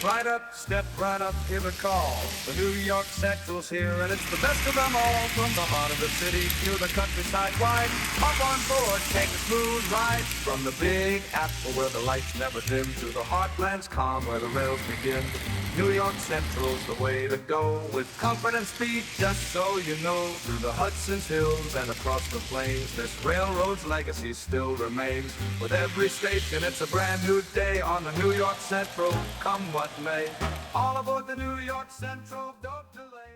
Right up, step right up, hear the call. The New York Central's here, and it's the best of them all. From the heart of the city to the countryside wide. Hop on board, take a smooth ride. From the Big Apple where the lights never dim to the heartland's calm where the rails begin. New York Central's the way to go, with comfort and speed, just so you know. Through the Hudson's hills and across the plains, this railroad's legacy still remains. With every station, it's a brand new day on the New York Central, come what may. All aboard the New York Central, don't delay.